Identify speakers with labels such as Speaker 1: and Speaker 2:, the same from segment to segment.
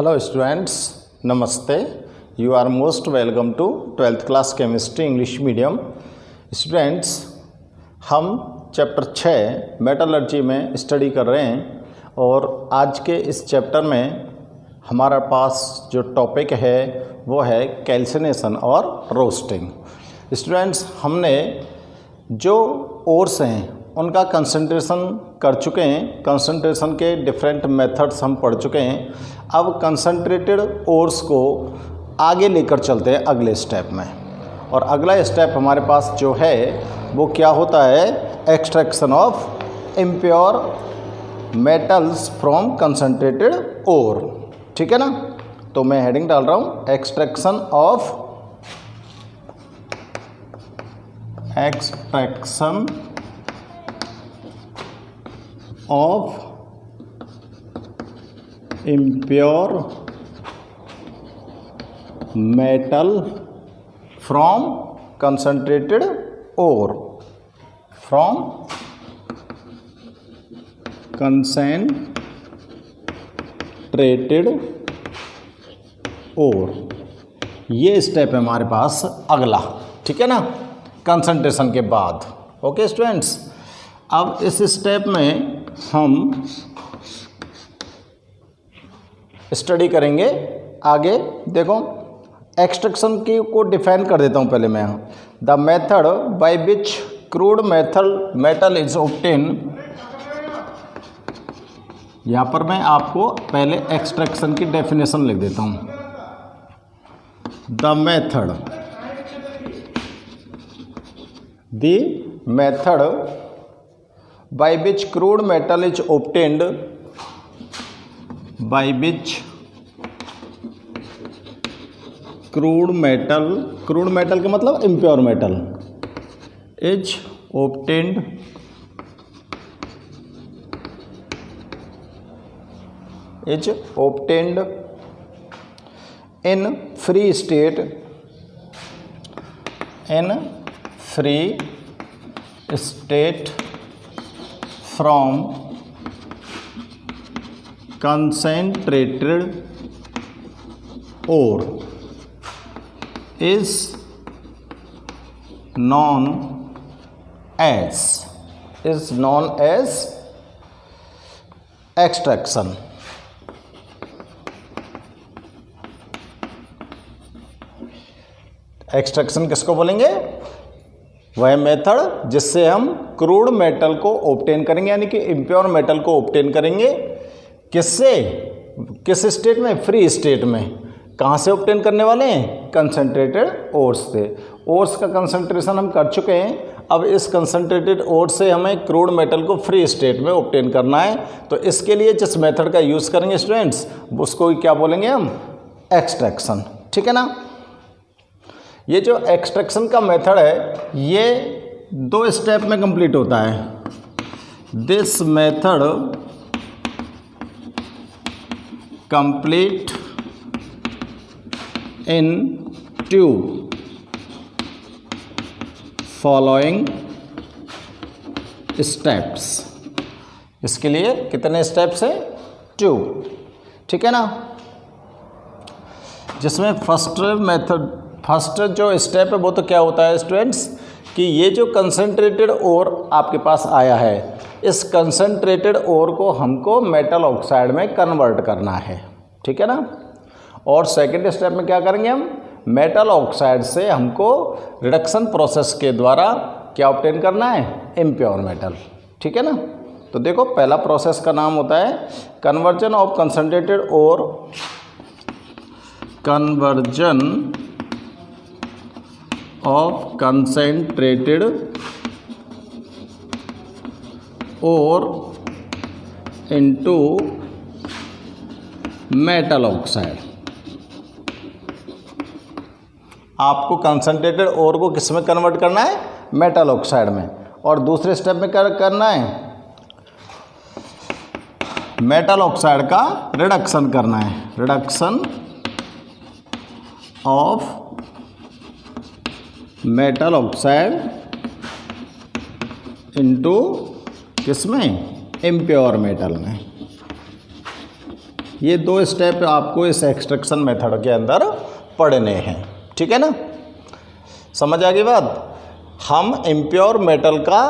Speaker 1: Hello students, नमस्ते। You are most welcome to 12th class chemistry English medium. Students, हम chapter 6 metallurgy में study कर रहे हैं और आज के इस चैप्टर में हमारा पास जो टॉपिक है वो है कैल्सिनेशन और रोस्टिंग। स्टूडेंट्स, हमने जो ओर्स हैं उनका कंसंट्रेशन कर चुके हैं, कंसंट्रेशन के डिफरेंट मेथड्स हम पढ़ चुके हैं। अब कंसंट्रेटेड ओर्स को आगे लेकर चलते हैं अगले स्टेप में, और अगला स्टेप हमारे पास जो है वो क्या होता है, extraction of impure metals from concentrated ore. ठीक है ना, तो मैं हेडिंग डाल रहा हूँ एक्सट्रैक्शन ऑफ impure metal from concentrated ore, from concentrated ore। ये स्टेप है हमारे पास अगला। ठीक है ना, कंसंट्रेशन के बाद। ओके स्टूडेंट्स, अब इस स्टेप में हम स्टडी करेंगे आगे। देखो, एक्सट्रैक्शन की को डिफाइन कर देता हूँ पहले मैं। The method by which crude metal is obtain. यहाँ पर मैं आपको पहले एक्सट्रैक्शन की डेफिनेशन लिख देता हूँ। The method by which crude metal is obtained, by which crude metal का मतलब impure metal is obtained in free state from concentrated ore is known as extraction। Extraction किसको बोलेंगे? वह मेथड जिससे हम क्रूड मेटल को ऑब्टेन करेंगे, यानी कि इम्प्योर मेटल को ऑब्टेन करेंगे। किससे? किस स्टेट में? फ्री स्टेट में। कहाँ से ऑब्टेन करने वाले हैं? कंसंट्रेटेड ओर्स से। ओर्स का कंसंट्रेशन हम कर चुके हैं। अब इस कंसंट्रेटेड ओर्स से हमें क्रूड मेटल को फ्री स्टेट में ऑब्टेन करना है। तो इसके लिए जिस मेथड का यूज़ करेंगे स्टूडेंट्स, उसको क्या बोलेंगे हम? एक्सट्रैक्शन। ठीक है ना। ये जो एक्सट्रैक्शन का मेथड है ये 2 स्टेप में कंप्लीट होता है। This method complete in 2 following steps. इसके लिए कितने स्टेप्स हैं? 2। ठीक है ना, जिसमें फर्स्ट जो स्टेप है वो तो क्या होता है स्टूडेंट्स, कि ये जो कंसंट्रेटेड ओर आपके पास आया है, इस कंसंट्रेटेड ओर को हमको मेटल ऑक्साइड में कन्वर्ट करना है। ठीक है ना। और सेकंड स्टेप में क्या करेंगे हम? मेटल ऑक्साइड से हमको रिडक्शन प्रोसेस के द्वारा क्या ऑब्टेन करना है? Impure metal. ठीक है ना। तो देखो, पहला प्रोसेस का नाम होता है conversion of concentrated ore, conversion of concentrated ore into metal oxide। आपको कंसंट्रेटेड ओर को किस में कन्वर्ट करना है? मेटल ऑक्साइड में। और दूसरे स्टेप में क्या करना है? मेटल ऑक्साइड का रिडक्शन करना है। Reduction of metal oxide into किसमें, इम्प्योर मेटल में। ये 2 स्टेप आपको इस एक्सट्रैक्शन मेथड के अंदर पढ़ने हैं, ठीक है ना। समझ आ गई बात। हम इम्प्योर मेटल का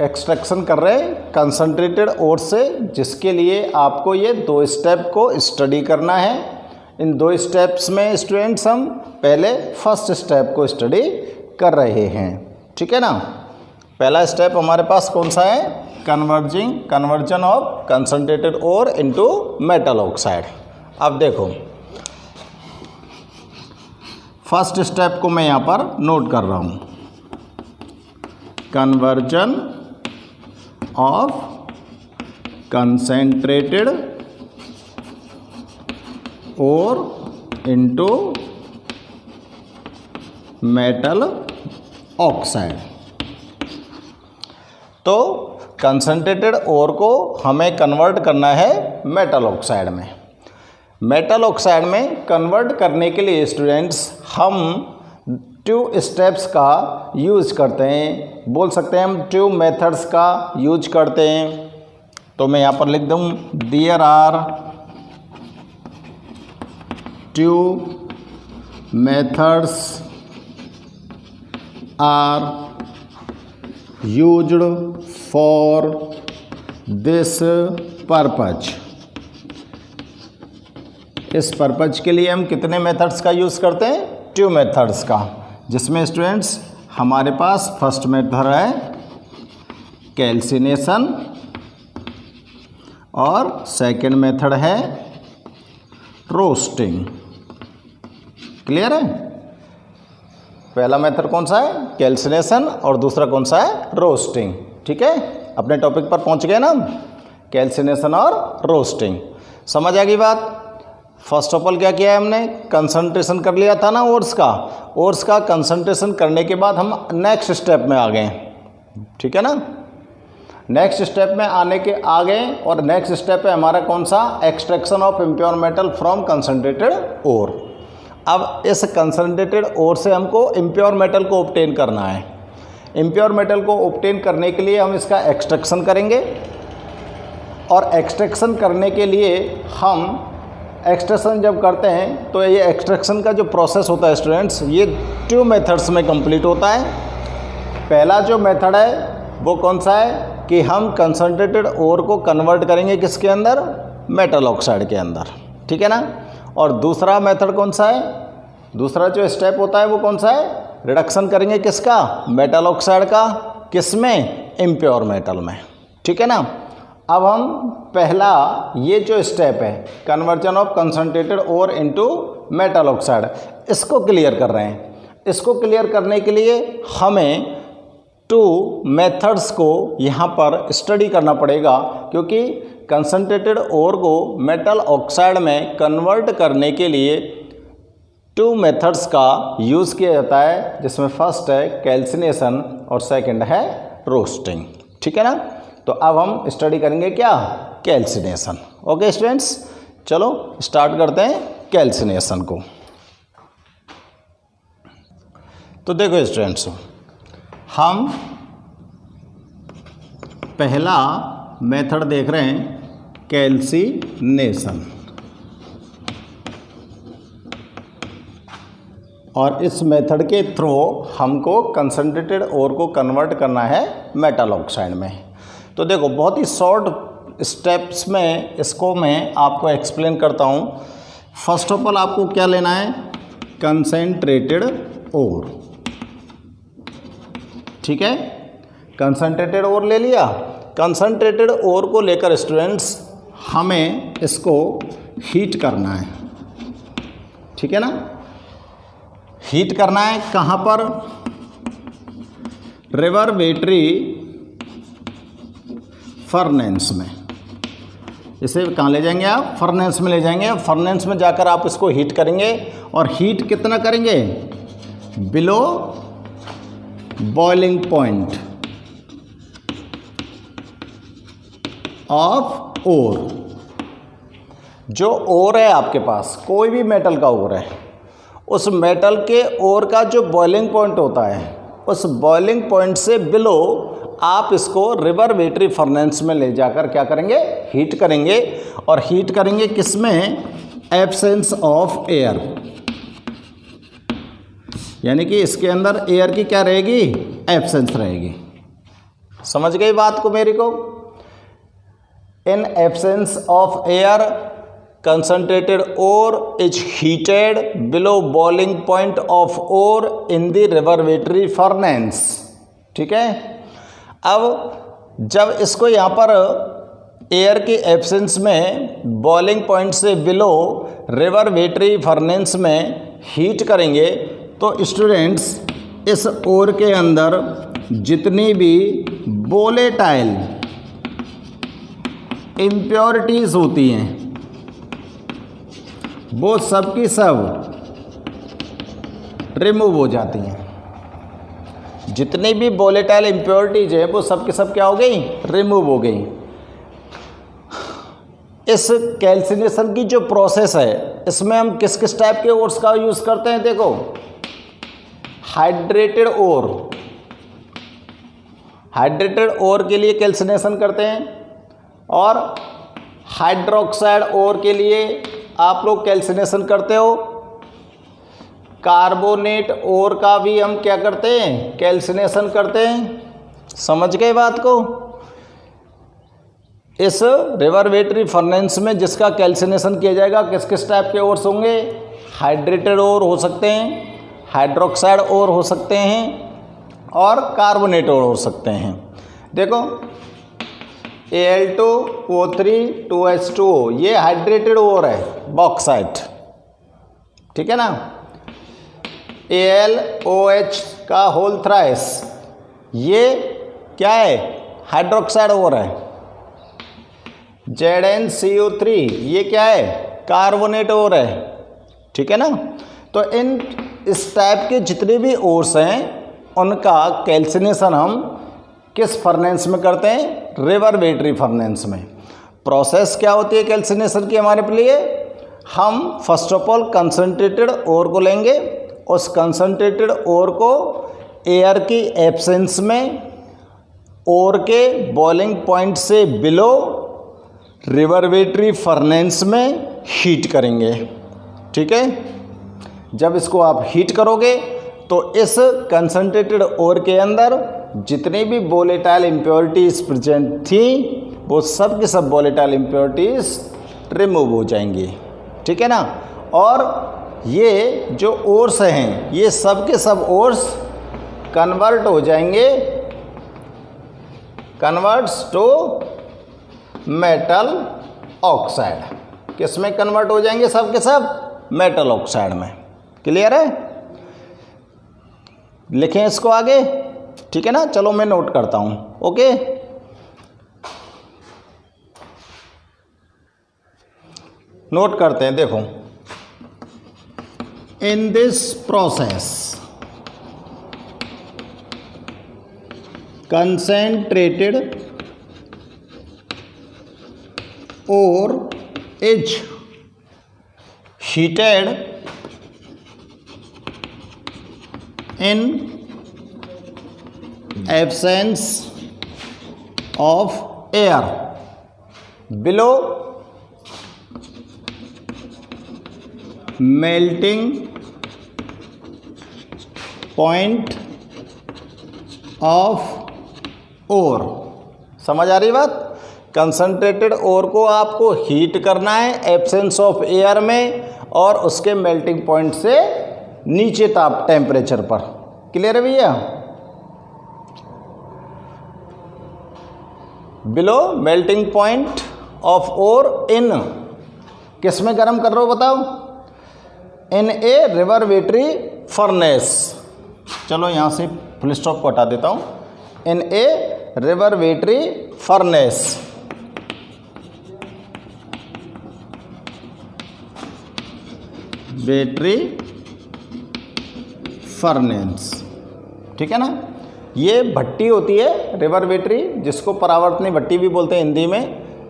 Speaker 1: एक्सट्रैक्शन कर रहे हैं कंसंट्रेटेड ओर से, जिसके लिए आपको ये 2 स्टेप को स्टडी करना है। इन 2 स्टेप्स में स्टूडेंट्स हम पहले फर्स्ट स्टेप को स्टडी कर रहे हैं, ठीक है ना। पहला स्टेप हमारे पास कौन सा है? Conversion of concentrated ore into metal oxide. अब देखो फर्स्ट स्टेप को मैं यहाँ पर नोट कर रहा हूँ, conversion of concentrated ore into metal oxide. तो कंसंट्रेटेड ओर को हमें कन्वर्ट करना है मेटल ऑक्साइड में। मेटल ऑक्साइड में कन्वर्ट करने के लिए स्टूडेंट्स हम 2 स्टेप्स का यूज करते हैं, बोल सकते हैं हम 2 मेथड्स का यूज करते हैं। तो मैं यहाँ पर लिख दूँ, there are 2 methods are used for this purpose। इस पर्पज के लिए हम कितने मेथड्स का यूज़ करते हैं? 2 मेथड्स का, जिसमें स्टूडेंट्स हमारे पास फर्स्ट मेथड है कैल्सिनेशन और सेकंड मेथड है रोस्टिंग। क्लियर है? पहला मेथड कौन सा है? कैल्सिनेशन, और दूसरा कौन सा है? रोस्टिंग। ठीक है, अपने टॉपिक पर पहुंच गए ना, कैल्सिनेशन और रोस्टिंग। समझ आ गई बात। फर्स्ट ऑफ ऑल क्या किया है हमने? कंसंट्रेशन कर लिया था ना ओर्स का कंसंट्रेशन करने के बाद हम नेक्स्ट स्टेप में आ गए। ठीक है ना, नेक्स्ट स्टेप में आ गए और नेक्स्ट स्टेप है हमारा कौन सा? Extraction of impure metal from concentrated ore. अब इस कंसंट्रेटेड ओर से हमको इम्प्योर मेटल को ऑब्टेन करना है। इम्प्योर मेटल को ऑब्टेन करने के लिए हम इसका एक्सट्रैक्शन करेंगे, और एक्सट्रैक्शन करने के लिए हम एक्सट्रैक्शन जब करते हैं तो ये एक्सट्रैक्शन का जो प्रोसेस होता है स्टूडेंट्स, ये 2 मेथड्स में कंप्लीट होता है। पहला जो मेथड है वो कौन सा है कि हम कंसंट्रेटेड ओर को कन्वर्ट करेंगे किसके अंदर? मेटल ऑक्साइड के अंदर। ठीक है ना। और दूसरा मेथड कौन सा है? दूसरा जो स्टेप होता है वो कौन सा है? रिडक्शन करेंगे किसका? मेटल ऑक्साइड का। किसमें? इम्प्योर मेटल में। ठीक है ना। अब हम पहला ये जो स्टेप है conversion of concentrated ore into metal oxide, इसको क्लियर कर रहे हैं। इसको क्लियर करने के लिए हमें 2 मेथड्स को यहाँ पर स्टडी करना पड़ेगा, क्योंकि कंसंट्रेटेड ओर को मेटल ऑक्साइड में कन्वर्ट करने के लिए 2 मेथड्स का यूज़ किया जाता है, जिसमें फर्स्ट है कैल्सिनेशन और सेकंड है रोस्टिंग। ठीक है ना। तो अब हम स्टडी करेंगे क्या? कैल्सिनेशन। ओके स्टूडेंट्स, चलो स्टार्ट करते हैं कैल्सिनेशन को। तो देखो स्टूडेंट्स, हम पहला मेथड देख रहे हैं कैल्सिनेशन, और इस मेथड के थ्रू हमको कंसंट्रेटेड ओर को कन्वर्ट करना है मेटल ऑक्साइड में। तो देखो बहुत ही शॉर्ट स्टेप्स में इसको मैं आपको एक्सप्लेन करता हूँ। फर्स्ट ऑफ ऑल आपको क्या लेना है? Concentrated ore. ठीक है, कंसंट्रेटेड ओर ले लिया। कंसंट्रेटेड ओर को लेकर स्टूडेंट्स हमें इसको हीट करना है। ठीक है ना। हीट करना है कहाँ पर? रिवर्बेटरी फर्नेस में। इसे कहाँ ले जाएंगे आप? फर्नेस में ले जाएंगे। फर्नेस में जाकर आप इसको हीट करेंगे, और हीट कितना करेंगे? Below boiling point of ore. जो ओर है आपके पास, कोई भी मेटल का ओर है, उस मेटल के ओर का जो बॉइलिंग पॉइंट होता है, उस बॉइलिंग पॉइंट से बिलो आप इसको रिवर्बरेटरी फर्नेस में ले जाकर क्या करेंगे, हीट करेंगे। और हीट करेंगे किसमें, एब्सेंस ऑफ एयर, यानी कि इसके अंदर एयर की क्या रहेगी, एब्सेंस रहेगी। समझ गई बात को मेरी को। In absence of air concentrated ore is heated below boiling point of ore in the reverberatory furnace। ठीक है, अब जब इसको यहाँ पर एयर की एब्सेंस में बॉइलिंग पॉइंट से बिलो रिवर्बरेटरी फर्नेस में हीट करेंगे तो स्टूडेंट्स इस ओर के अंदर जितनी भी वोलेटाइल इम्प्योरिटीज़ होती हैं वो सब की सब रिमूव हो जाती हैं। जितनी भी वोलेटाइल इम्प्योरिटीज है वो सब की सब क्या हो गई, रिमूव हो गई। इस कैल्सिनेशन की जो प्रोसेस है इसमें हम किस किस टाइप के ओर्स का यूज़ करते हैं, देखो हाइड्रेटेड ओर, हाइड्रेटेड ओर के लिए कैल्सिनेशन करते हैं, और हाइड्रोक्साइड ओर के लिए आप लोग कैल्सिनेशन करते हो। कार्बोनेट ओर का भी हम क्या करते हैं, कैल्सिनेशन करते हैं। समझ गए बात को। इस रिवर्बरेटरी फर्नेस में जिसका कैल्सिनेशन किया जाएगा किस किस टाइप के ओर्स होंगे, हाइड्रेटेड ओर हो सकते हैं, हाइड्रोक्साइड ओर हो सकते हैं, और कार्बोनेट ओर हो सकते हैं। देखो Al2O3 2H2O ये हाइड्रेटेड ओर है, बॉक्साइट, ठीक है ना। AlOH का होल थ्राइस ये क्या है, हाइड्रोक्साइड ओर है। ZnCO3 ये क्या है, कार्बोनेट ओर है, ठीक है ना। तो इन इस टाइप के जितने भी ओर्स हैं उनका कैल्सिनेशन हम किस फर्नेस में करते हैं, रिवर्बरेटरी फर्नेस में। प्रोसेस क्या होती है कैल्सिनेशन की हमारे लिए, हम फर्स्ट ऑफ ऑल कंसनट्रेटेड ओर को लेंगे, उस कंसनट्रेटेड ओर को एयर की एब्सेंस में ओर के बॉइलिंग पॉइंट से बिलो रिवर्बरेटरी फर्नेस में हीट करेंगे, ठीक है। जब इसको आप हीट करोगे तो इस कंसनट्रेटेड ओर के अंदर जितनी भी वोलेटाइल इम्प्योरिटीज़ प्रेजेंट थी वो सब की सब वोलेटाइल इम्प्योरिटीज़ रिमूव हो जाएंगी, ठीक है ना। और ये जो ओर्स हैं ये सब के सब ओर्स कन्वर्ट हो जाएंगे, कन्वर्ट्स टू मेटल ऑक्साइड। किस में कन्वर्ट हो जाएंगे, सब के सब मेटल ऑक्साइड में। क्लियर है, लिखें इसको आगे, ठीक है ना। चलो मैं नोट करता हूं, ओके। नोट करते हैं, देखो in this process concentrated ore is heated in absence of air below melting point of ore। समझ आ रही बात। कंसनट्रेटेड ओर को आपको हीट करना है एब्सेंस ऑफ एयर में और उसके मेल्टिंग पॉइंट से नीचे ताप टेम्परेचर पर। क्लियर है भैया। Below melting point of ore in, किस में गर्म कर रहे हो बताओ, इन ए रिवर्बरेटरी फर्नेस। चलो यहाँ से फुल स्टॉप को हटा देता हूँ। इन ए रिवर्बरेटरी फर्नेस, बैटरी फर्नेस, ठीक है ना। ये भट्टी होती है रिवर्बरेटरी, जिसको परावर्तनी भट्टी भी बोलते हैं हिंदी में।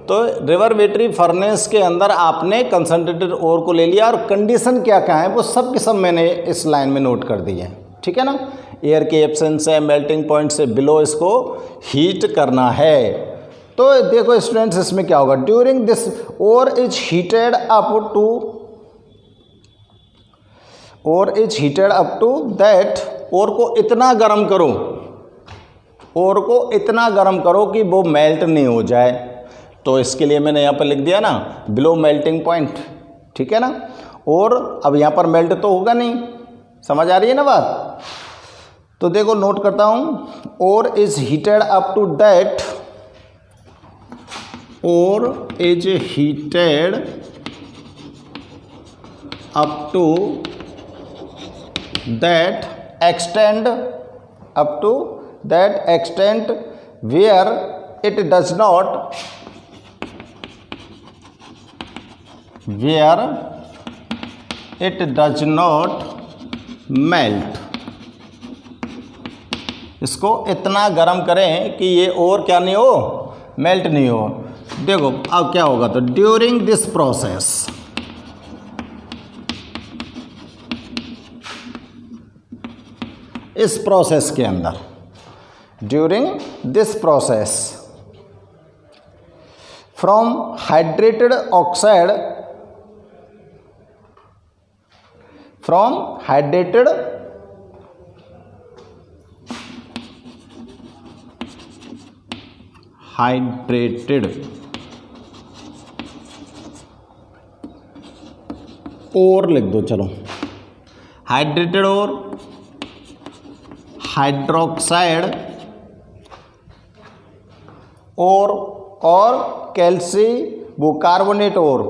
Speaker 1: तो रिवर्बरेटरी फर्नेस के अंदर आपने कंसनट्रेटेड ओर को ले लिया और कंडीशन क्या क्या है वो सब के सब मैंने इस लाइन में नोट कर दी है, ठीक है ना। एयर की एब्सेंस है, मेल्टिंग पॉइंट से बिलो इसको हीट करना है। तो देखो स्टूडेंट्स इसमें क्या होगा, during this ore is heated up to that, ore को इतना गर्म करो, ओर को इतना गर्म करो कि वो मेल्ट नहीं हो जाए। तो इसके लिए मैंने यहाँ पर लिख दिया ना बिलो मेल्टिंग पॉइंट, ठीक है ना। और अब यहाँ पर मेल्ट तो होगा नहीं, समझ आ रही है ना बात। तो देखो नोट करता हूँ, और is heated up to that, और is heated up to that extent, up to that extent where it does not melt। इसको इतना गर्म करें कि ये और क्या नहीं हो, मेल्ट नहीं हो। देखो अब क्या होगा, तो ड्यूरिंग दिस प्रोसेस, इस प्रोसेस के अंदर, during this process, from hydrated oxide, from hydrated और लिख दो, चलो हाइड्रेटेड और हाइड्रोक्साइड और वो कार्बोनेट और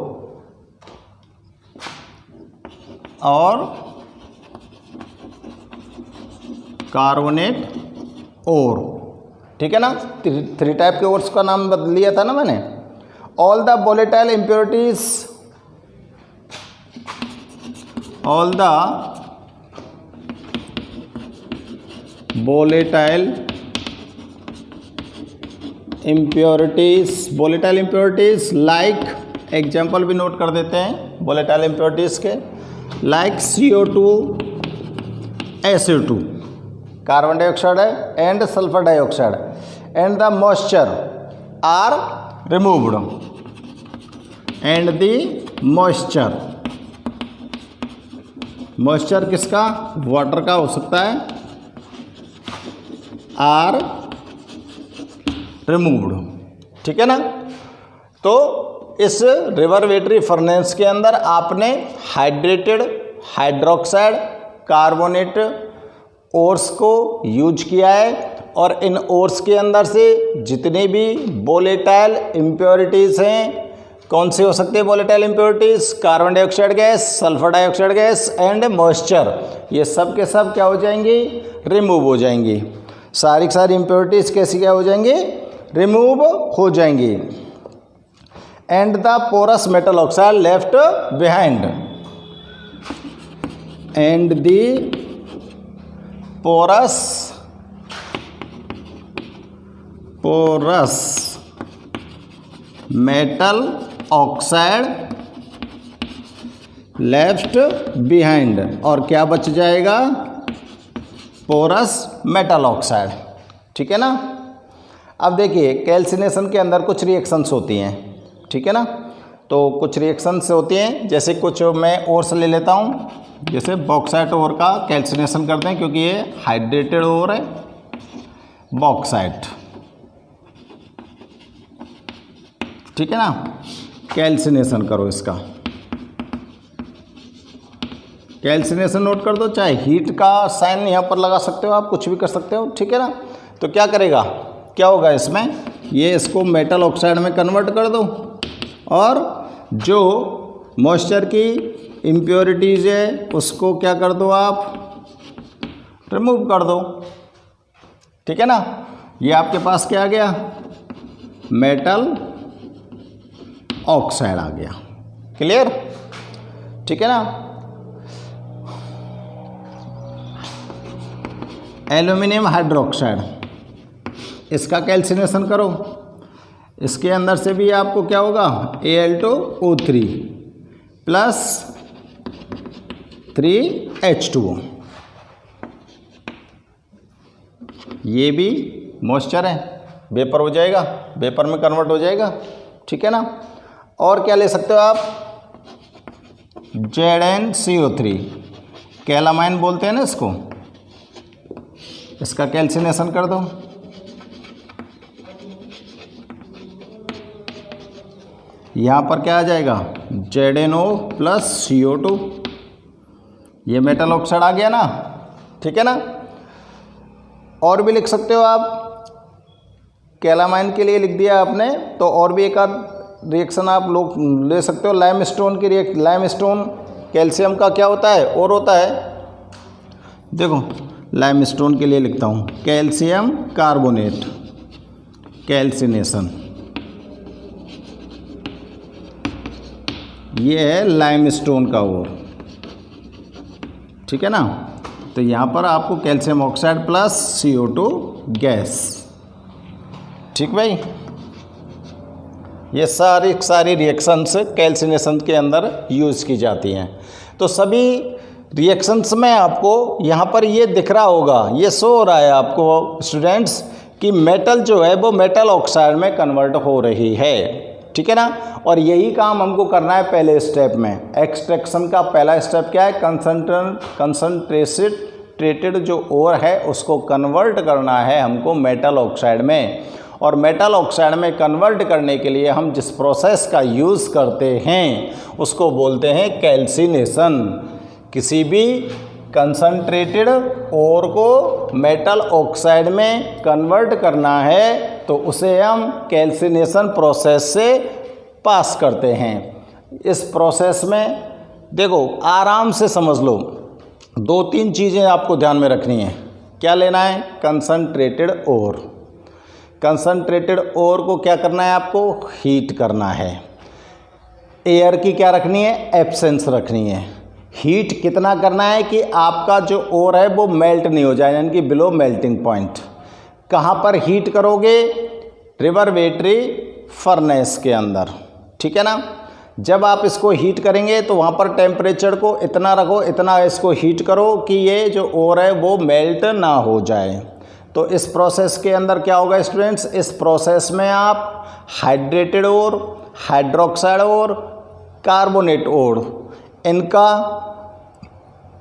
Speaker 1: कार्बोनेट और, ठीक है ना। 3 टाइप के ओर्स का नाम बदल लिया था ना मैंने। All the volatile impurities, all the volatile impurities like, example भी नोट कर देते हैं वोलेटाइल इम्प्योरिटीज के, like CO2, SO2 carbon dioxide है, and sulphur dioxide, and the moisture are removed, and the moisture किसका, वाटर का हो सकता है, आर रिमूव्ड, ठीक है ना। तो इस रिवर्बरेटरी फर्नेस के अंदर आपने हाइड्रेटेड, हाइड्रोक्साइड, कार्बोनेट ओर्स को यूज किया है, और इन ओर्स के अंदर से जितनी भी वोलेटाइल इम्प्योरिटीज़ हैं, कौन सी हो सकती है volatile impurities, carbon dioxide gas, sulphur dioxide gas and moisture, ये सब के सब क्या हो जाएंगी, रिमूव हो जाएंगी। सारी इम्प्योरिटीज़ कैसी क्या हो जाएंगी, रिमूव हो जाएंगी। And the porous metal oxide left behind, and the porous metal oxide left behind, और क्या बच जाएगा, पोरस मेटल ऑक्साइड, ठीक है ना। अब देखिए कैल्सिनेशन के अंदर कुछ रिएक्शंस होती हैं, ठीक है ना। तो कुछ रिएक्शंस होती हैं, जैसे कुछ मैं ओर्स ले लेता हूँ, जैसे बॉक्साइट ओर का कैल्सिनेशन करते हैं, क्योंकि ये हाइड्रेटेड ओर है, बॉक्साइट, ठीक है ना। कैल्सिनेशन करो, इसका कैल्सिनेशन नोट कर दो, चाहे हीट का साइन यहाँ पर लगा सकते हो आप, कुछ भी कर सकते हो, ठीक है ना। तो क्या करेगा, क्या होगा इसमें, ये इसको मेटल ऑक्साइड में कन्वर्ट कर दो, और जो मॉइस्चर की इम्प्योरिटीज़ है उसको क्या कर दो आप, रिमूव कर दो, ठीक है ना। ये आपके पास क्या आ गया, मेटल ऑक्साइड आ गया, क्लियर, ठीक है ना। एल्यूमिनियम हाइड्रोक्साइड, इसका कैल्सिनेशन करो, इसके अंदर से भी आपको क्या होगा, Al2O3 प्लस 3H2O, ये भी मॉइस्चर है, वेपर हो जाएगा, वेपर में कन्वर्ट हो जाएगा, ठीक है ना। और क्या ले सकते हो आप, ZnCO3 कैलामाइन बोलते हैं ना इसको, इसका कैल्सिनेशन कर दो। यहाँ पर क्या आ जाएगा, ZnO+CO2, ये मेटल ऑक्साइड आ गया ना, ठीक है ना। और भी लिख सकते हो आप, कैलामाइन के लिए लिख दिया आपने, तो और भी एक आध रिएक्शन आप लोग ले सकते हो। लाइमस्टोन की लाइमस्टोन कैल्शियम का क्या होता है, और होता है, देखो लाइमस्टोन के लिए लिखता हूँ कैल्शियम कार्बोनेट कैल्सिनेशन, ये है लाइमस्टोन का ओर, ठीक है ना। तो यहाँ पर आपको calcium oxide plus CO2 gas, ठीक भाई। ये सारी रिएक्शंस कैल्सिनेशन के अंदर यूज़ की जाती हैं। तो सभी रिएक्शंस में आपको यहाँ पर ये दिख रहा होगा, ये शो हो रहा है आपको स्टूडेंट्स कि मेटल जो है वो मेटल ऑक्साइड में कन्वर्ट हो रही है, ठीक है ना। और यही काम हमको करना है पहले स्टेप में। एक्सट्रैक्शन का पहला स्टेप क्या है, कंसंट्रेटेड जो ओर है उसको कन्वर्ट करना है हमको मेटल ऑक्साइड में। और मेटल ऑक्साइड में कन्वर्ट करने के लिए हम जिस प्रोसेस का यूज़ करते हैं उसको बोलते हैं कैल्सिनेशन। किसी भी कंसंट्रेटेड ओर को मेटल ऑक्साइड में कन्वर्ट करना है तो उसे हम कैल्सिनेशन प्रोसेस से पास करते हैं। इस प्रोसेस में देखो आराम से समझ लो, 2-3 चीज़ें आपको ध्यान में रखनी है। क्या लेना है, कंसंट्रेटेड ओर। कंसंट्रेटेड ओर को क्या करना है, आपको हीट करना है। एयर की क्या रखनी है, एब्सेंस रखनी है। हीट कितना करना है कि आपका जो ओर है वो मेल्ट नहीं हो जाए, यानी कि बिलो मेल्टिंग पॉइंट। कहाँ पर हीट करोगे, रिवर्बेटरी फर्नेस के अंदर, ठीक है ना। जब आप इसको हीट करेंगे तो वहाँ पर टेम्परेचर को इतना रखो, इतना इसको हीट करो कि ये जो ओर है वो मेल्ट ना हो जाए। तो इस प्रोसेस के अंदर क्या होगा स्टूडेंट्स, इस प्रोसेस में आप हाइड्रेटेड ओर, हाइड्रोक्साइड ओर, कार्बोनेट ओर, इनका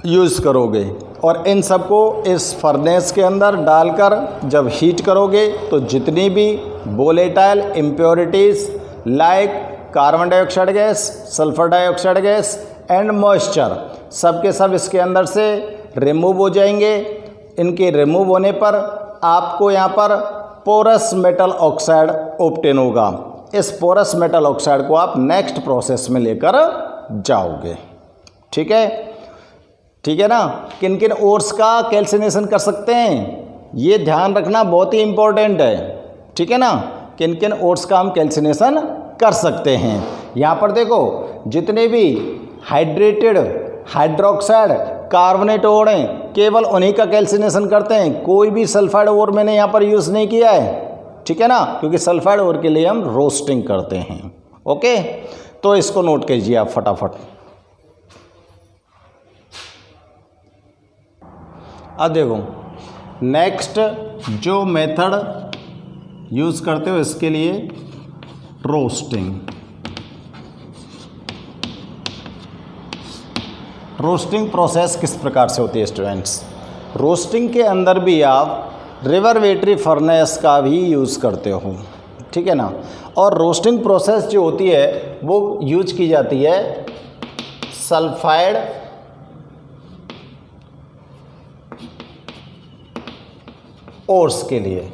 Speaker 1: यूज़ करोगे और इन सबको इस फर्नेस के अंदर डालकर जब हीट करोगे तो जितनी भी volatile impurities like carbon dioxide gas, sulphur dioxide gas and moisture सब के सब इसके अंदर से रिमूव हो जाएंगे। इनके रिमूव होने पर आपको यहाँ पर पोरस मेटल ऑक्साइड ऑब्टेन होगा। इस पोरस मेटल ऑक्साइड को आप नेक्स्ट प्रोसेस में लेकर जाओगे, ठीक है, ठीक है ना। किन किन ओर्स का कैल्सिनेशन कर सकते हैं ये ध्यान रखना, बहुत ही इम्पोर्टेंट है, ठीक है ना। किन किन ओर्स का हम कैल्सिनेशन कर सकते हैं। यहाँ पर देखो जितने भी हाइड्रेटेड, हाइड्रोक्साइड, कार्बोनेट ओर हैं केवल उन्हीं का कैल्सिनेशन करते हैं। कोई भी सल्फाइड ओर मैंने यहाँ पर यूज़ नहीं किया है, ठीक है ना, क्योंकि सल्फाइड ओर के लिए हम रोस्टिंग करते हैं। ओके, तो इसको नोट कीजिए आप फटाफट। अब देखो नेक्स्ट जो मेथड यूज़ करते हो इसके लिए रोस्टिंग। रोस्टिंग प्रोसेस किस प्रकार से होती है स्टूडेंट्स, रोस्टिंग के अंदर भी आप रिवर्बेटरी फर्नेस का भी यूज़ करते हो, ठीक है ना। और रोस्टिंग प्रोसेस जो होती है वो यूज की जाती है सल्फाइड ओर्स के लिए।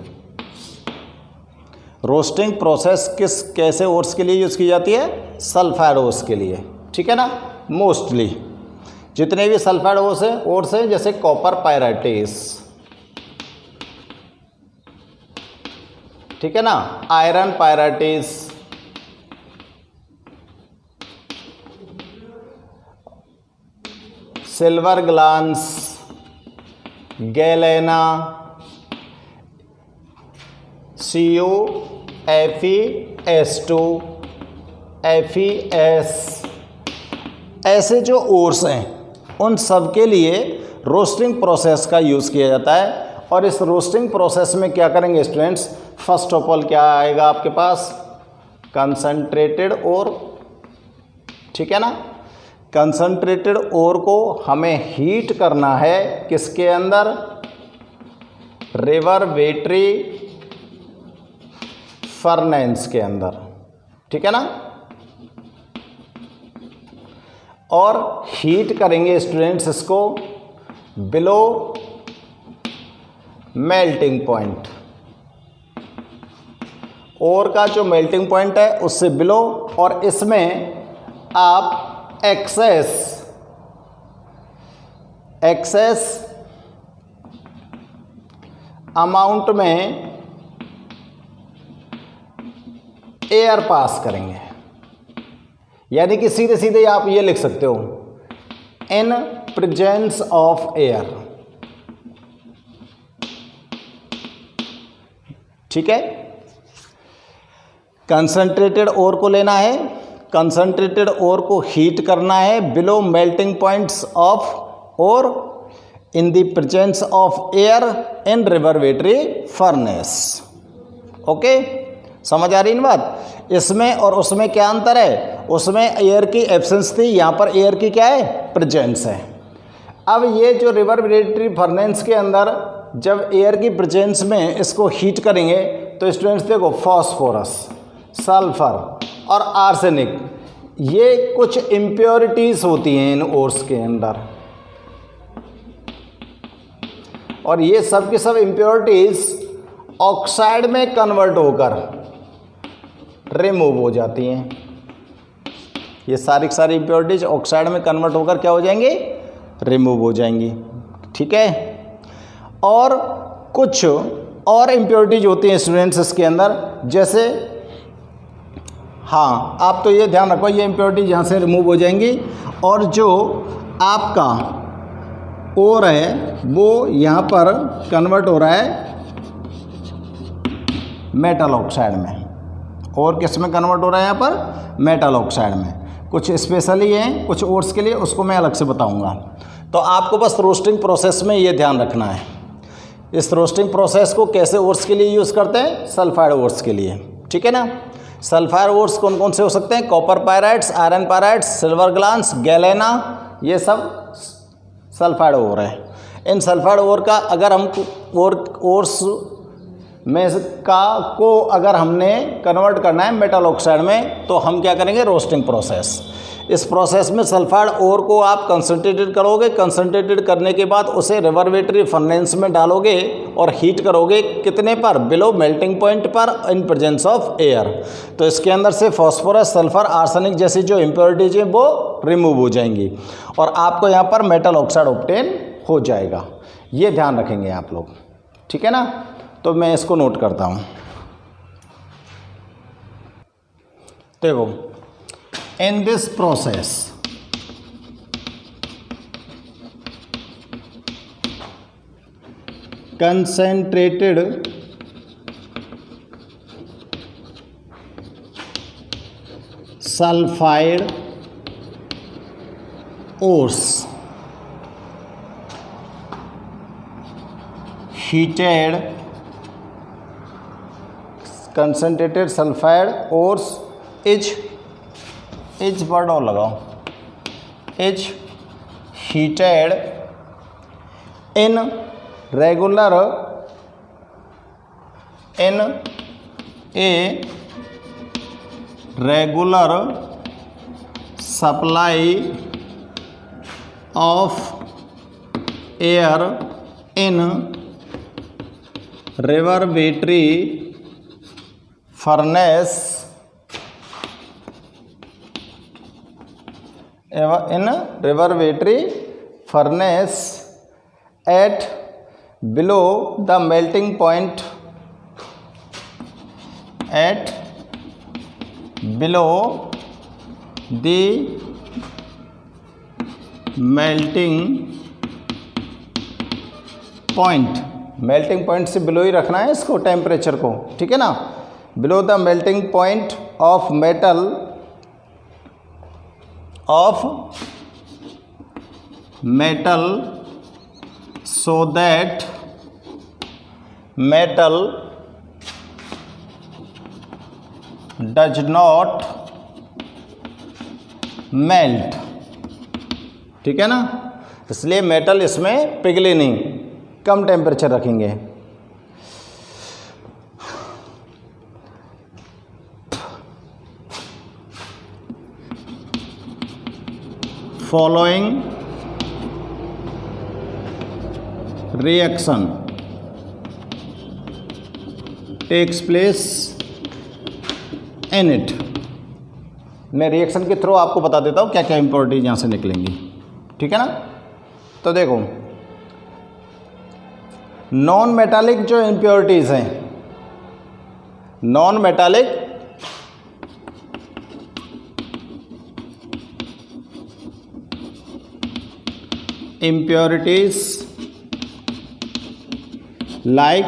Speaker 1: रोस्टिंग प्रोसेस कैसे ओर्स के लिए यूज़ की जाती है, सल्फाइड ओर्स के लिए, ठीक है ना। मोस्टली जितने भी सल्फाइड ओर्स हैं जैसे कॉपर पायराइटिस, ठीक है ना, iron pyrites, silver glance, galena, CuFeS2, FeS, ऐसे जो ओर्स हैं उन सब के लिए रोस्टिंग प्रोसेस का यूज़ किया जाता है। और इस रोस्टिंग प्रोसेस में क्या करेंगे स्टूडेंट्स, फर्स्ट ऑफ ऑल क्या आएगा आपके पास, कंसंट्रेटेड ओर, ठीक है ना। कंसंट्रेटेड ओर को हमें हीट करना है किसके अंदर, रिवर्बेटरी फर्नेस के अंदर, ठीक है ना। और हीट करेंगे स्टूडेंट्स इसको बिलो मेल्टिंग पॉइंट, ओर का जो मेल्टिंग पॉइंट है उससे बिलो, और इसमें आप एक्सेस अमाउंट में एयर पास करेंगे, यानी कि सीधे सीधे आप ये लिख सकते हो, इन प्रेजेंस ऑफ एयर, ठीक है। कंसंट्रेटेड ओर को लेना है, कंसंट्रेटेड ओर को हीट करना है below melting points of ore in the presence of air in reverberatory furnace. Okay, समझ आ रही है बात। इसमें और उसमें क्या अंतर है, उसमें एयर की एब्सेंस थी, यहाँ पर एयर की क्या है, प्रेजेंस है। अब ये जो रिवर्बेटरी फर्नेस के अंदर जब एयर की प्रेजेंस में इसको हीट करेंगे तो स्टूडेंट्स देखो, फॉस्फोरस, सल्फर और आर्सेनिक, ये कुछ इम्प्योरिटीज होती हैं इन ओर्स के अंदर, और ये सब की सब इम्प्योरिटीज ऑक्साइड में कन्वर्ट होकर रिमूव हो जाती हैं। ये सारी की सारी इम्प्योरिटीज ऑक्साइड में कन्वर्ट होकर क्या हो जाएंगी, रिमूव हो जाएंगी, ठीक है। और कुछ और इम्प्योरिटीज होती हैं स्टूडेंट्स इसके अंदर, जैसे हाँ, आप तो ये ध्यान रखो, ये इम्प्योरिटीज यहाँ से रिमूव हो जाएंगी, और जो आपका ओर है वो यहाँ पर कन्वर्ट हो रहा है मेटल ऑक्साइड में, और किस में कन्वर्ट हो रहा है यहाँ पर, मेटल ऑक्साइड में। कुछ स्पेशली हैं कुछ ओर्स के लिए, उसको मैं अलग से बताऊंगा। तो आपको बस रोस्टिंग प्रोसेस में ये ध्यान रखना है, इस रोस्टिंग प्रोसेस को कैसे ओर्स के लिए यूज़ करते हैं, सल्फाइड ओर्स के लिए, ठीक है ना। सल्फाइड ओर्स कौन कौन से हो सकते हैं, copper pyrites, iron pyrites, silver glass, galena, ये सब सल्फाइड ओर है। इन सल्फाइड ओर का अगर हम ओर्स में को अगर हमने कन्वर्ट करना है मेटल ऑक्साइड में, तो हम क्या करेंगे, रोस्टिंग प्रोसेस। इस प्रोसेस में सल्फाइड ओर को आप कंसंट्रेटेड करोगे, कंसंट्रेटेड करने के बाद उसे रिवर्बेटरी फर्नेस में डालोगे और हीट करोगे, कितने पर, बिलो मेल्टिंग पॉइंट पर इन प्रेजेंस ऑफ एयर। तो इसके अंदर से फॉस्फोरस, सल्फर, आर्सेनिक जैसी जो इम्प्योरिटीज हैं वो रिमूव हो जाएंगी, और आपको यहाँ पर मेटल ऑक्साइड ऑब्टेन हो जाएगा। ये ध्यान रखेंगे आप लोग, ठीक है ना। तो मैं इसको नोट करता हूँ। देखो, in this process concentrated sulfide ores heated concentrated sulfide ores is word और लगाओ, is heated in regular in a regular supply of air in reverberatory furnace in reverberatory furnace at below the melting point, at below the melting point, melting point से below ही रखना है इसको, temperature को, ठीक है ना। Below the melting point of metal so that metal does not melt, ठीक है ना, इसलिए मेटल इसमें पिघले नहीं, कम टेम्परेचर रखेंगे। Following reaction takes place in it. मैं रिएक्शन के थ्रू आपको बता देता हूँ क्या क्या इम्प्योरिटीज यहाँ से निकलेंगी, ठीक है ना। तो देखो, नॉन मेटालिक जो इम्प्योरिटीज हैं, non metallic impurities like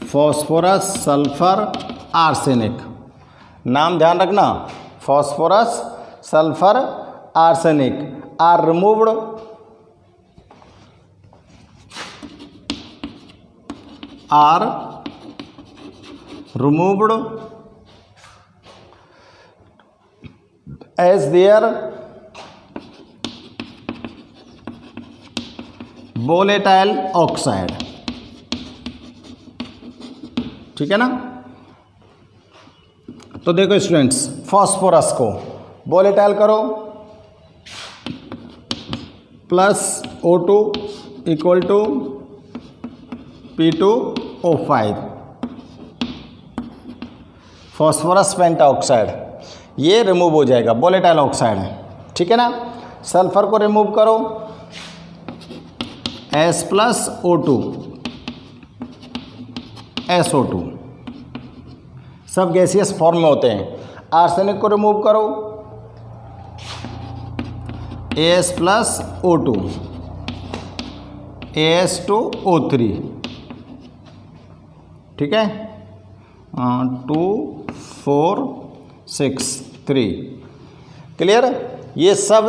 Speaker 1: phosphorus, sulphur, arsenic, नाम ध्यान रखना, phosphorus, sulphur, arsenic are removed as their volatile oxide, ठीक है ना। तो देखो स्टूडेंट्स, फॉस्फोरस को वोलेटाइल करो, plus O2 equal to P2O5, phosphorus pentaoxide, ये रिमूव हो जाएगा, वोलेटाइल ऑक्साइड है, ठीक है ना। सल्फर को रिमूव करो, S+O2 SO2, सब गैसियस फॉर्म में होते हैं। आर्सेनिक को रिमूव करो, As+O2 As2O3, ठीक है, 2 4 6 3, क्लियर। ये सब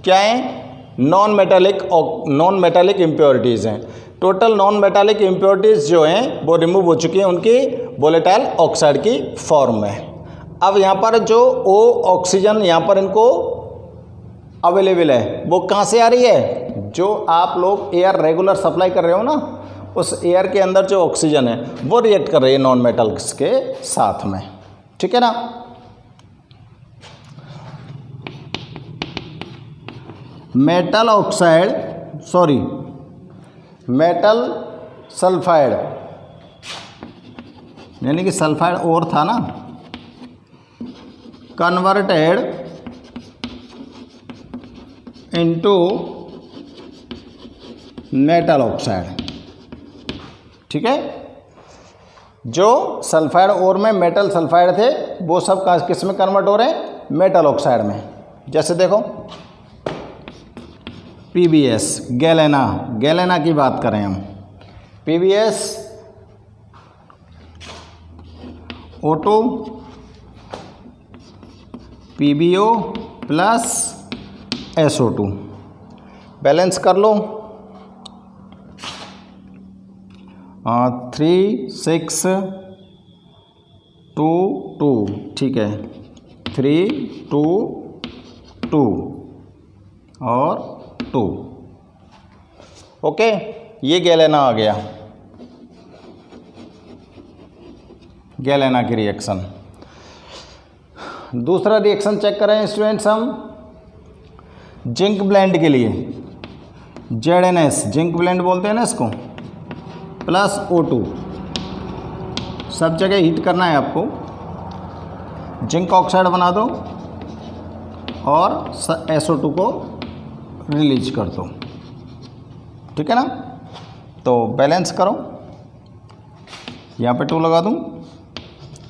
Speaker 1: क्या है, नॉन मेटालिक इम्प्योरिटीज़ हैं। टोटल नॉन मेटालिक इम्प्योरिटीज़ जो हैं वो रिमूव हो चुकी हैं उनकी वोलेटाइल ऑक्साइड की फॉर्म में। अब यहाँ पर जो O ऑक्सीजन यहाँ पर इनको अवेलेबल है, वो कहाँ से आ रही है, जो आप लोग एयर रेगुलर सप्लाई कर रहे हो ना, उस एयर के अंदर जो ऑक्सीजन है वो रिएक्ट कर रही है नॉन मेटल्स के साथ में, ठीक है ना। मेटल सल्फाइड, यानी कि सल्फाइड और था ना, कन्वर्टेड इनटू मेटल ऑक्साइड, ठीक है। जो सल्फाइड और में मेटल सल्फाइड थे वो सब किस में कन्वर्ट हो रहे हैं, मेटल ऑक्साइड में। जैसे देखो PbS, गैलेना की बात करें हम, PbS O2 PbO plus SO2, balance कर लो, 3 6 2 2, ठीक है, 3 2 2 और 2, ओके। ये गैलेना आ गया, गैलेना की रिएक्शन। दूसरा रिएक्शन चेक करें स्टूडेंट्स हम, जिंक ब्लेंड के लिए, ZnS जिंक ब्लेंड बोलते हैं ना इसको, प्लस O2, सब जगह हीट करना है आपको, जिंक ऑक्साइड बना दो और SO2 को रिलीज कर दो, ठीक है ना। तो बैलेंस करो, यहाँ पे 2 लगा दूँ,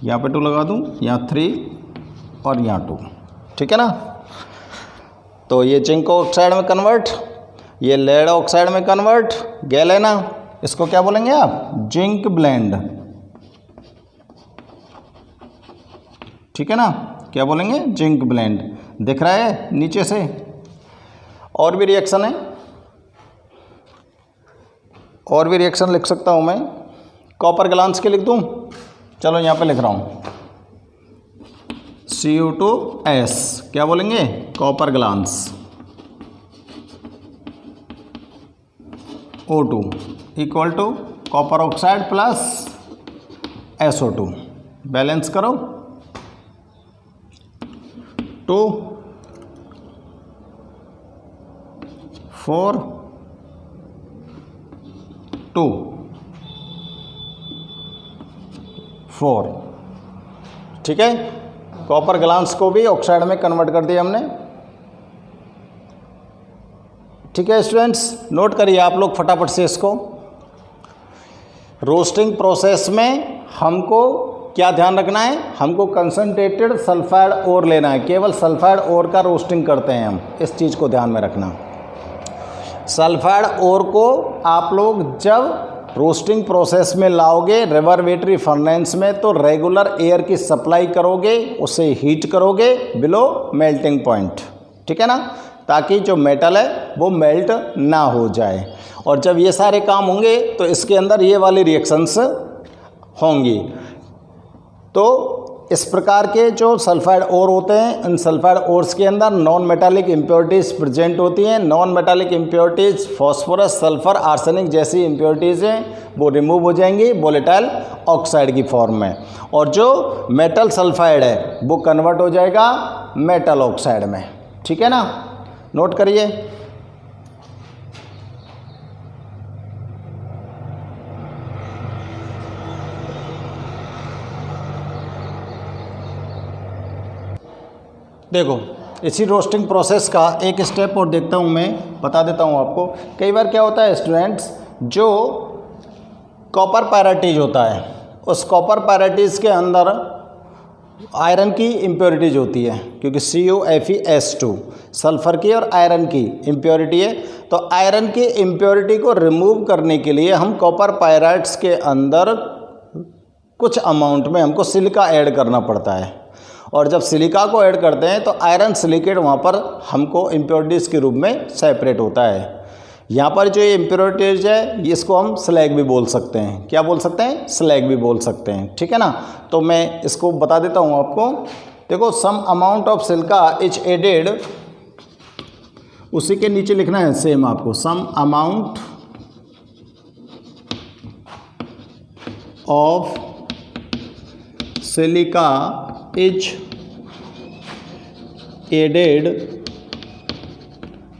Speaker 1: यहाँ पे 2 लगा दूँ, यहाँ 3 और यहाँ 2, ठीक है ना। तो ये जिंक ऑक्साइड में कन्वर्ट, ये लेड ऑक्साइड में कन्वर्ट, गैलेना, इसको क्या बोलेंगे आप, जिंक ब्लेंड, ठीक है ना। क्या बोलेंगे, जिंक ब्लेंड। दिख रहा है नीचे से। और भी रिएक्शन है, और भी रिएक्शन लिख सकता हूँ मैं, कॉपर ग्लांस के लिख दूँ, चलो यहाँ पे लिख रहा हूँ Cu2S, क्या बोलेंगे, copper glance, O2 equal to copper oxide plus SO2, balance करो, 2 4 2 4, ठीक है। कॉपर ग्लांस को भी ऑक्साइड में कन्वर्ट कर दिया हमने, ठीक है स्टूडेंट्स। नोट करिए आप लोग फटाफट से इसको। रोस्टिंग प्रोसेस में हमको क्या ध्यान रखना है, हमको कंसनट्रेटेड सल्फाइड ओर लेना है, केवल सल्फाइड ओर का रोस्टिंग करते हैं हम, इस चीज़ को ध्यान में रखना। सल्फाइड ओर को आप लोग जब रोस्टिंग प्रोसेस में लाओगे रिवर्बरेटरी फर्नेस में, तो रेगुलर एयर की सप्लाई करोगे, उसे हीट करोगे बिलो मेल्टिंग पॉइंट, ठीक है ना, ताकि जो मेटल है वो मेल्ट ना हो जाए। और जब ये सारे काम होंगे तो इसके अंदर ये वाली रिएक्शंस होंगी। तो इस प्रकार के जो सल्फाइड ओर होते हैं, इन सल्फाइड ओर्स के अंदर नॉन मेटालिक इम्प्योरिटीज़ प्रेजेंट होती हैं। Non metallic impurities phosphorus, sulphur, arsenic जैसी इम्प्योरिटीज़ हैं वो रिमूव हो जाएंगी वोलेटाइल ऑक्साइड की फॉर्म में, और जो मेटल सल्फाइड है वो कन्वर्ट हो जाएगा मेटल ऑक्साइड में, ठीक है ना। नोट करिए। देखो इसी रोस्टिंग प्रोसेस का एक स्टेप और देखता हूँ मैं, बता देता हूँ आपको। कई बार क्या होता है स्टूडेंट्स, जो कॉपर पायराइटीज होता है, उस कॉपर पायराइटीज के अंदर आयरन की इम्प्योरिटीज होती है, क्योंकि CuFeS2 सल्फ़र की और आयरन की इम्प्योरिटी है। तो आयरन की इम्प्योरिटी को रिमूव करने के लिए हम कॉपर पायराइट्स के अंदर कुछ अमाउंट में हमको सिलिका ऐड करना पड़ता है, और जब सिलिका को ऐड करते हैं तो आयरन सिलिकेट वहाँ पर हमको इम्प्योरिटीज़ के रूप में सेपरेट होता है। यहाँ पर जो ये इम्प्योरिटीज है इसको हम स्लैग भी बोल सकते हैं। क्या बोल सकते हैं, स्लैग भी बोल सकते हैं, ठीक है ना। तो मैं इसको बता देता हूँ आपको। देखो some amount of silica is added, उसी के नीचे लिखना है सेम आपको, some amount of silica is added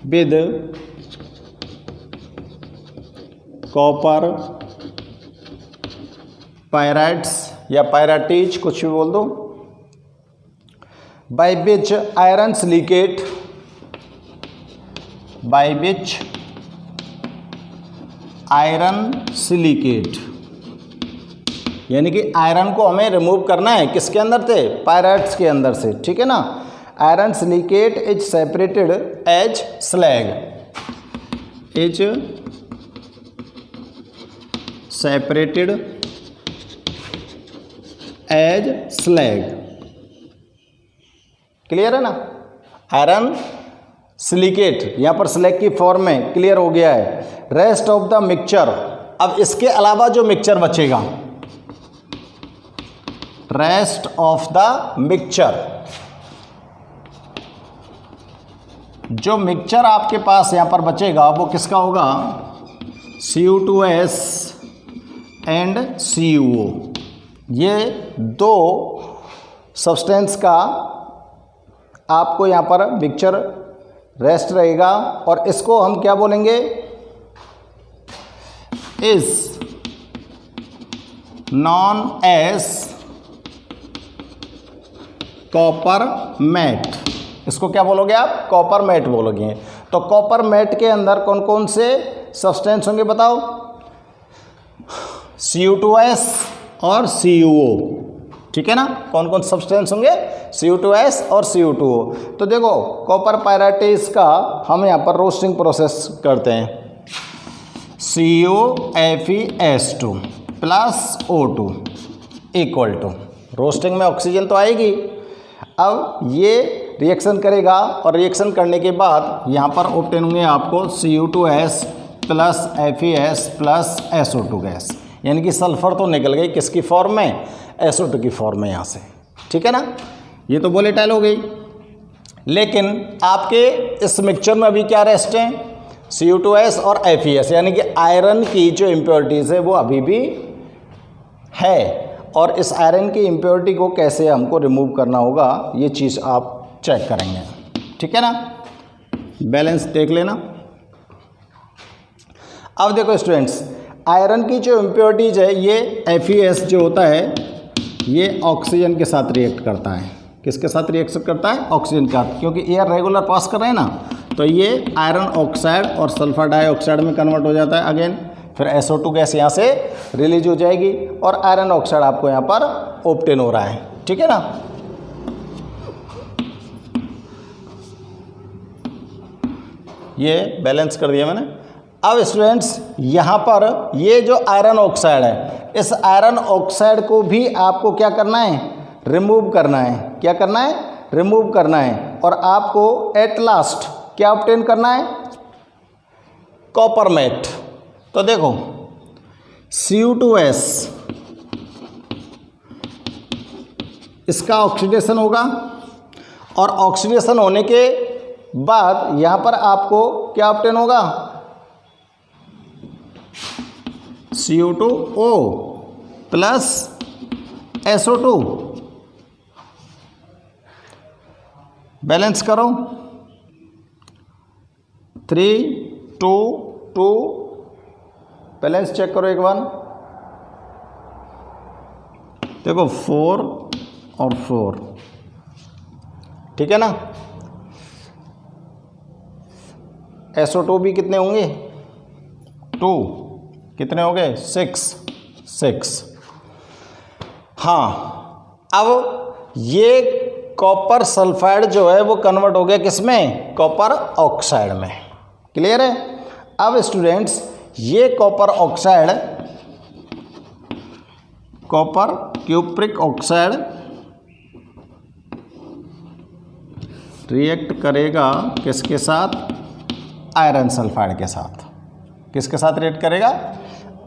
Speaker 1: with copper pyrites या पायराइटीज, कुछ भी बोल दो, by which iron silicate, by which iron silicate, यानी कि आयरन को हमें रिमूव करना है, किसके अंदर से, पायराइट्स के अंदर से, ठीक है ना। Iron silicate is separated as slag, is separated as slag, clear है ना। आयरन सिलिकेट यहाँ पर स्लैग की फॉर्म में क्लियर हो गया है। रेस्ट ऑफ द मिक्सचर, अब इसके अलावा जो मिक्सचर बचेगा, रेस्ट ऑफ द मिक्सचर, जो मिक्सचर आपके पास यहाँ पर बचेगा वो किसका होगा, Cu2S एंड CuO, ये दो सब्सटेंस का आपको यहाँ पर मिक्सचर रेस्ट रहेगा, और इसको हम क्या बोलेंगे, is known as copper matte. इसको क्या बोलोगे आप, कॉपर मैट बोलोगे। तो कॉपर मैट के अंदर कौन कौन से सब्सटेंस होंगे बताओ, Cu2S और CuO, ठीक है ना। कौन कौन सब्सटेंस होंगे, Cu2S और Cu2O। तो देखो कॉपर पायराइटीज का हम यहाँ पर रोस्टिंग प्रोसेस करते हैं, CuFeS2 plus O2 equal to, roasting में ऑक्सीजन तो आएगी, अब ये रिएक्शन करेगा, और रिएक्शन करने के बाद यहाँ पर ऑब्टेन होंगे आपको Cu2S plus FeS plus SO2 gas, यानी कि सल्फर तो निकल गई किसकी फॉर्म में, SO2 की फॉर्म में यहाँ से, ठीक है ना। ये तो वोलेटाइल हो गई, लेकिन आपके इस मिक्सचर में अभी क्या रेस्ट हैं, Cu2S और FeS, यानी कि आयरन की जो इम्प्योरिटीज़ है वो अभी भी है, और इस आयरन की इम्प्योरिटी को कैसे हमको रिमूव करना होगा ये चीज़ आप चेक करेंगे, ठीक है ना। बैलेंस देख लेना। अब देखो स्टूडेंट्स, आयरन की जो इम्प्योरिटीज है ये FeS जो होता है ये ऑक्सीजन के साथ रिएक्ट करता है। किसके साथ रिएक्शन करता है, ऑक्सीजन का, क्योंकि एयर रेगुलर पास कर रहे हैं ना, तो ये आयरन ऑक्साइड और सल्फर डाइऑक्साइड में कन्वर्ट हो जाता है अगेन, फिर SO2 गैस यहाँ से रिलीज हो जाएगी और आयरन ऑक्साइड आपको यहाँ पर ऑब्टेन हो रहा है, ठीक है ना। ये बैलेंस कर दिया मैंने। अब स्टूडेंट्स यहाँ पर ये जो आयरन ऑक्साइड है, इस आयरन ऑक्साइड को भी आपको क्या करना है, रिमूव करना है। क्या करना है, रिमूव करना है, और आपको एट लास्ट क्या ऑब्टेन करना है, कॉपर मैट। तो देखो Cu2S इसका ऑक्सीडेशन होगा, और ऑक्सीडेशन होने के बाद यहाँ पर आपको क्या ऑब्टेन होगा, Cu2O प्लस SO2। बैलेंस करो, 3 2 2, बैलेंस चेक करो एक बार, देखो 4 और 4, ठीक है ना। SO2 भी कितने होंगे, 2, कितने हो गए, 6। हाँ, अब ये कॉपर सल्फाइड जो है वो कन्वर्ट हो गया किसमें, कॉपर ऑक्साइड में। क्लियर है। अब स्टूडेंट्स ये copper oxide, copper cupric oxide react करेगा किसके साथ, आयरन सल्फाइड के साथ। किसके साथ रिएक्ट करेगा,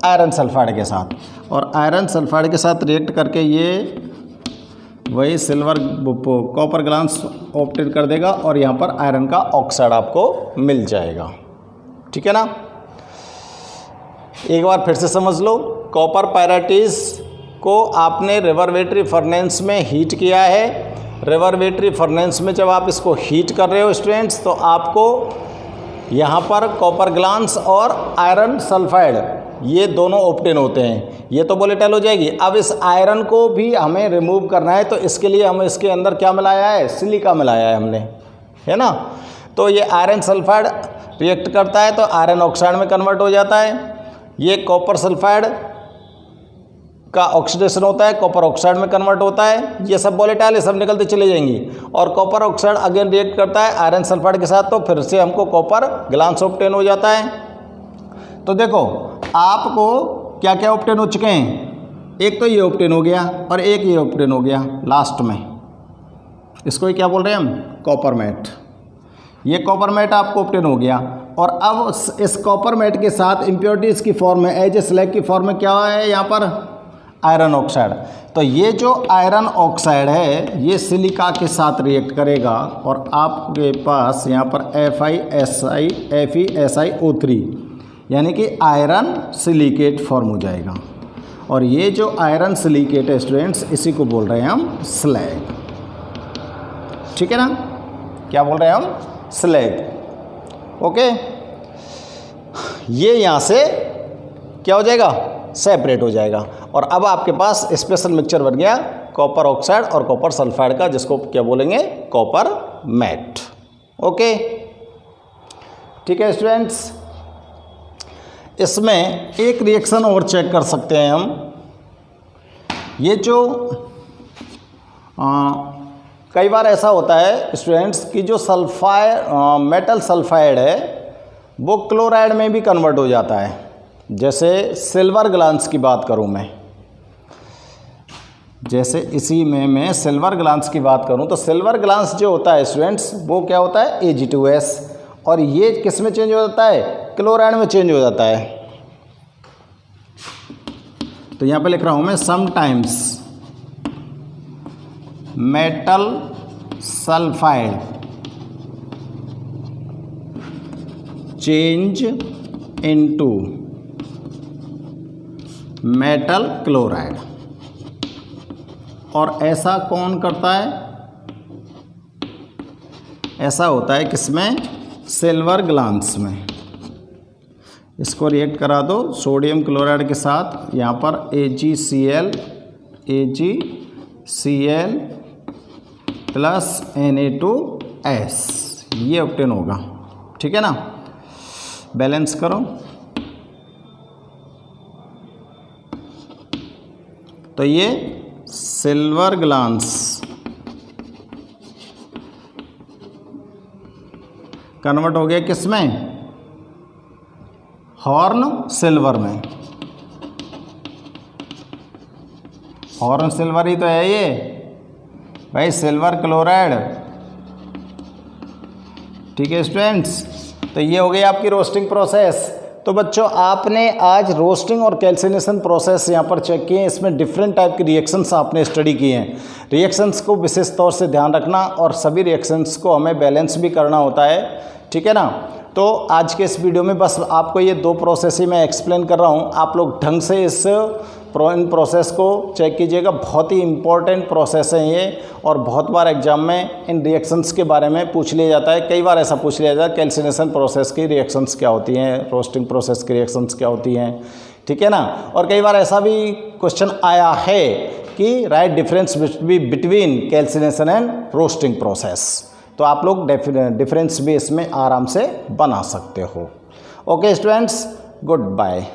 Speaker 1: आयरन सल्फाइड के साथ, और आयरन सल्फाइड के साथ रिएक्ट करके ये वही सिल्वर कॉपर ग्लास ऑब्टेन कर देगा, और यहाँ पर आयरन का ऑक्साइड आपको मिल जाएगा, ठीक है ना। एक बार फिर से समझ लो, कॉपर पायराइटिस को आपने रिवर्बेटरी फर्नेस में हीट किया है। रिवर्बेटरी फर्नेस में जब आप इसको हीट कर रहे हो स्टूडेंट्स, तो आपको यहाँ पर कॉपर ग्लास और आयरन सल्फाइड ये दोनों ऑब्टेन होते हैं। ये तो वोलेटाइल हो जाएगी। अब इस आयरन को भी हमें रिमूव करना है, तो इसके लिए हम इसके अंदर क्या मिलाया है, सिलिका मिलाया है हमने, है ना। तो ये आयरन सल्फाइड रिएक्ट करता है तो आयरन ऑक्साइड में कन्वर्ट हो जाता है। ये कॉपर सल्फाइड का ऑक्सीडेशन होता है, कॉपर ऑक्साइड में कन्वर्ट होता है। ये सब वोलेटाइल है, सब निकलते चले जाएंगी। और कॉपर ऑक्साइड अगेन रिएक्ट करता है आयरन सल्फाइड के साथ, तो फिर से हमको कॉपर ग्लास ऑब्टेन हो जाता है। तो देखो आपको क्या क्या ऑब्टेन हो चुके हैं, एक तो ये ऑब्टेन हो गया और एक ये ऑब्टेन हो गया लास्ट में। इसको ही क्या बोल रहे हैं हम, कॉपर मैट। ये कॉपर मैट आपको ऑब्टेन हो गया, और अब इस कॉपर मैट के साथ इम्प्योरिटीज़ की फॉर्म में, एज ए स्लैग की फॉर्म में क्या है यहाँ पर, आयरन ऑक्साइड। तो ये जो आयरन ऑक्साइड है ये सिलिका के साथ रिएक्ट करेगा, और आपके पास यहाँ पर FeSiO3 यानी कि आयरन सिलिकेट फॉर्म हो जाएगा। और ये जो आयरन सिलिकेट है स्टूडेंट्स, इसी को बोल रहे हैं हम स्लैग, ठीक है ना। क्या बोल रहे हैं हम, स्लैग। ओके, ये यहाँ से क्या हो जाएगा, सेपरेट हो जाएगा। और अब आपके पास स्पेशल मिक्सचर बन गया कॉपर ऑक्साइड और कॉपर सल्फाइड का, जिसको क्या बोलेंगे, कॉपर मैट। ओके, ठीक है स्टूडेंट्स। इसमें एक रिएक्शन और चेक कर सकते हैं हम। ये जो कई बार ऐसा होता है स्टूडेंट्स कि जो मेटल सल्फाइड है वो क्लोराइड में भी कन्वर्ट हो जाता है। जैसे सिल्वर ग्लास की बात करूं मैं, जैसे इसी में मैं सिल्वर ग्लास की बात करूं, तो सिल्वर ग्लास जो होता है स्टूडेंट्स वो क्या होता है, Ag2S, और ये किस में चेंज हो जाता है, क्लोराइड में चेंज हो जाता है। तो यहाँ पे लिख रहा हूँ मैं sometimes metal sulphide change into metal chloride. और ऐसा कौन करता है? ऐसा होता है किसमें? सिल्वर ग्लास में। इसको रिएक्ट करा दो सोडियम क्लोराइड के साथ, यहाँ पर AgCl प्लस Na2S, ये ऑब्टेन होगा। ठीक है ना, बैलेंस करो। तो ये सिल्वर ग्लास कन्वर्ट हो गया किसमें? हॉर्न सिल्वर में। हॉर्न सिल्वर ही तो है ये भाई, सिल्वर क्लोराइड। ठीक है स्टूडेंट्स, तो ये हो गई आपकी रोस्टिंग प्रोसेस। तो बच्चों आपने आज रोस्टिंग और कैल्सिनेशन प्रोसेस यहाँ पर चेक किए। इसमें डिफरेंट टाइप की रिएक्शंस आपने स्टडी किए हैं। रिएक्शंस को विशेष तौर से ध्यान रखना और सभी रिएक्शंस को हमें बैलेंस भी करना होता है। ठीक है ना। तो आज के इस वीडियो में बस आपको ये 2 प्रोसेस ही मैं एक्सप्लेन कर रहा हूँ। आप लोग ढंग से इन प्रोसेस को चेक कीजिएगा। बहुत ही इंपॉर्टेंट प्रोसेस है ये, और बहुत बार एग्जाम में इन रिएक्शंस के बारे में पूछ लिया जाता है। कई बार ऐसा पूछ लिया जाता है कैल्सिनेशन प्रोसेस की रिएक्शंस क्या होती हैं, रोस्टिंग प्रोसेस की रिएक्शंस क्या होती हैं। ठीक है ना। और कई बार ऐसा भी क्वेश्चन आया है कि right difference between calcination and roasting process. तो आप लोग डिफरेंस भी इसमें आराम से बना सकते हो। Okay students, good bye.